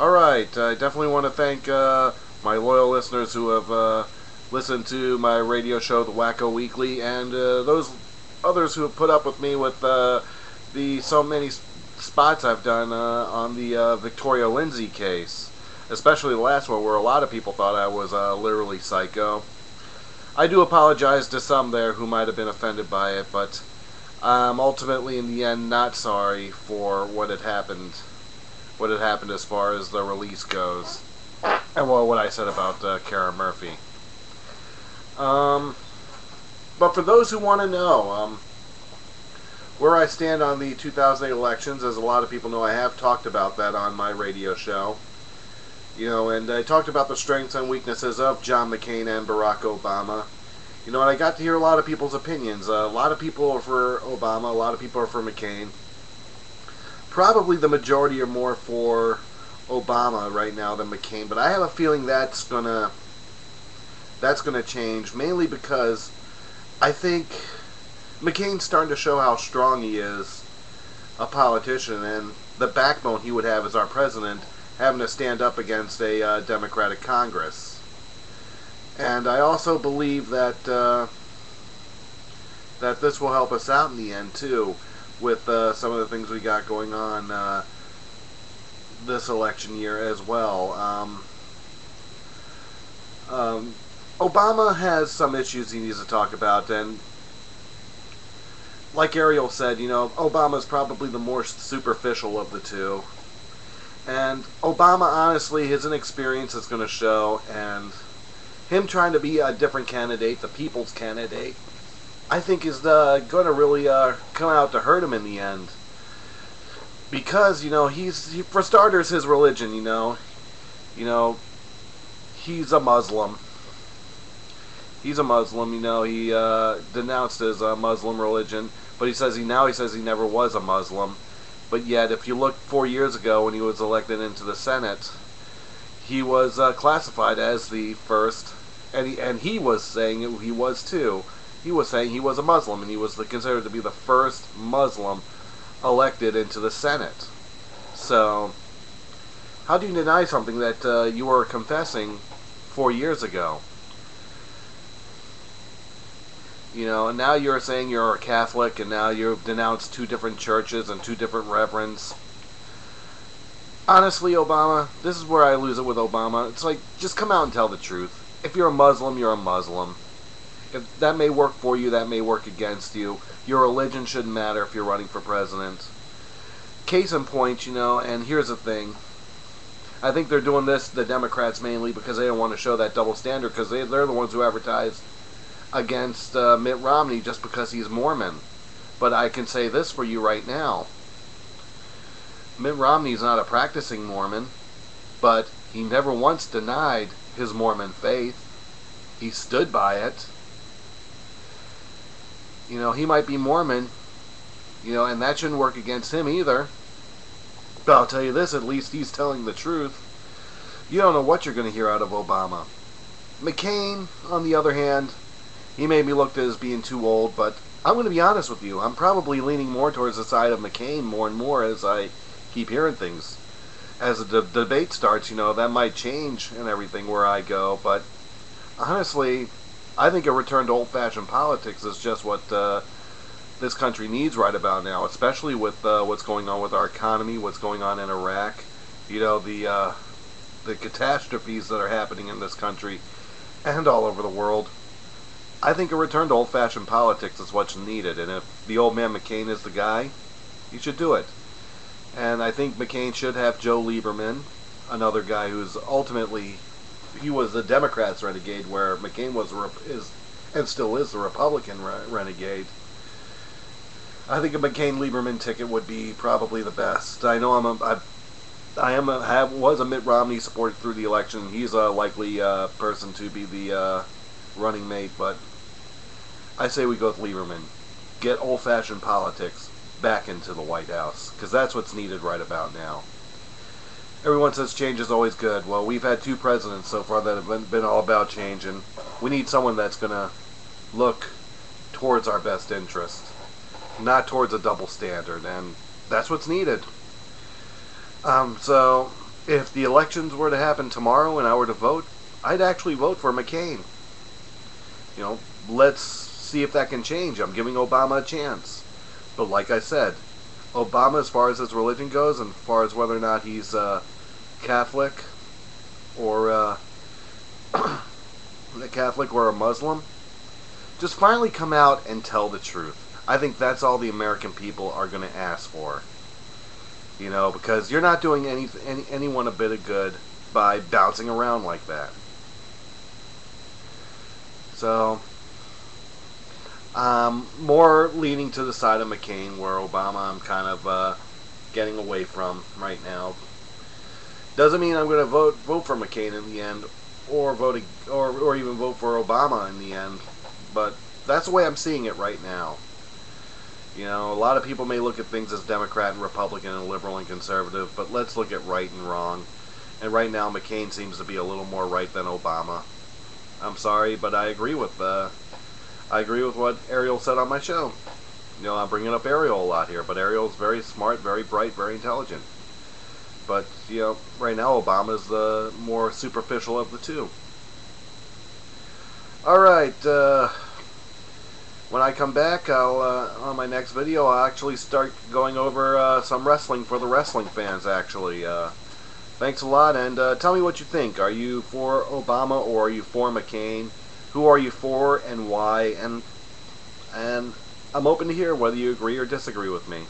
Alright, I definitely want to thank my loyal listeners who have listened to my radio show, The Wacko Weekly, and those others who have put up with me with the so many spots I've done on the Victoria Lindsay case. Especially the last one where a lot of people thought I was literally psycho. I do apologize to some there who might have been offended by it, but I'm ultimately in the end not sorry for what had happened as far as the release goes, and well, what I said about Kara Murphy. But for those who want to know where I stand on the 2008 elections, as a lot of people know, I have talked about that on my radio show. And I talked about the strengths and weaknesses of John McCain and Barack Obama. And I got to hear a lot of people's opinions. A lot of people are for Obama, a lot of people are for McCain. Probably the majority are more for Obama right now than McCain, but I have a feeling that's gonna change, mainly because I think McCain's starting to show how strong he is, a politician, and the backbone he would have as our president, having to stand up against a Democratic Congress. And I also believe that that this will help us out in the end too, with some of the things we got going on this election year as well. Obama has some issues he needs to talk about, and like Ariel said, Obama's probably the more superficial of the two. And Obama, honestly, his inexperience is going to show, and him trying to be a different candidate, the people's candidate, I think is going to really come out to hurt him in the end. Because, for starters, his religion, he's a Muslim. He's a Muslim, he denounced his Muslim religion, but he says he never was a Muslim. But yet, if you look 4 years ago when he was elected into the Senate, he was classified as the first, and he was saying he was too. He was saying he was a Muslim, and he was considered to be the first Muslim elected into the Senate. So, how do you deny something that you were confessing 4 years ago? And now you're saying you're a Catholic, and now you've denounced 2 different churches and 2 different reverends. Honestly, Obama, this is where I lose it with Obama. It's like, just come out and tell the truth. If you're a Muslim, you're a Muslim. If that may work for you, that may work against you. Your religion shouldn't matter if you're running for president. Case in point, and here's the thing. I think they're doing this, the Democrats mainly, because they don't want to show that double standard, because they're the ones who advertise against Mitt Romney just because he's Mormon. But I can say this for you right now. Mitt Romney's not a practicing Mormon, but he never once denied his Mormon faith. He stood by it. He might be Mormon, and that shouldn't work against him either. But I'll tell you this, at least he's telling the truth. You don't know what you're going to hear out of Obama. McCain, on the other hand, he made me look as being too old, but I'm going to be honest with you. I'm probably leaning more towards the side of McCain more and more as I keep hearing things. As the debate starts, that might change and everything where I go, but honestly, I think a return to old-fashioned politics is just what this country needs right about now, especially with what's going on with our economy, what's going on in Iraq, the catastrophes that are happening in this country and all over the world. I think a return to old-fashioned politics is what's needed, and if the old man McCain is the guy, he should do it. And I think McCain should have Joe Lieberman, another guy who's ultimately, he was the Democrats' renegade, where McCain was and still is the Republican renegade. I think a McCain-Lieberman ticket would be probably the best. I know was a Mitt Romney supporter through the election. He's a likely person to be the running mate, but I say we go with Lieberman. Get old-fashioned politics back into the White House, because that's what's needed right about now. Everyone says change is always good. Well, we've had 2 presidents so far that have been all about change, and we need someone that's going to look towards our best interest, not towards a double standard, and that's what's needed. So If the elections were to happen tomorrow and I were to vote, I'd actually vote for McCain. You know, let's see if that can change. I'm giving Obama a chance. But like I said, Obama, as far as his religion goes, and as far as whether or not he's Catholic or a Catholic or a Muslim, just finally come out and tell the truth. I think that's all the American people are going to ask for. You know, because you're not doing anyone a bit of good by bouncing around like that. So, more leaning to the side of McCain, where Obama I'm kind of getting away from right now. Doesn't mean I'm going to vote for McCain in the end, or or even vote for Obama in the end. But that's the way I'm seeing it right now. You know, a lot of people may look at things as Democrat and Republican and liberal and conservative, but let's look at right and wrong. And right now, McCain seems to be a little more right than Obama. I'm sorry, but I agree with what Ariel said on my show. You know, I'm bringing up Ariel a lot here, but Ariel's very smart, very bright, very intelligent. But, you know, right now Obama's the more superficial of the two. Alright, when I come back, on my next video, I'll actually start going over some wrestling for the wrestling fans, actually. Thanks a lot, and tell me what you think. Are you for Obama or are you for McCain? Who are you for and why? And I'm open to hear whether you agree or disagree with me.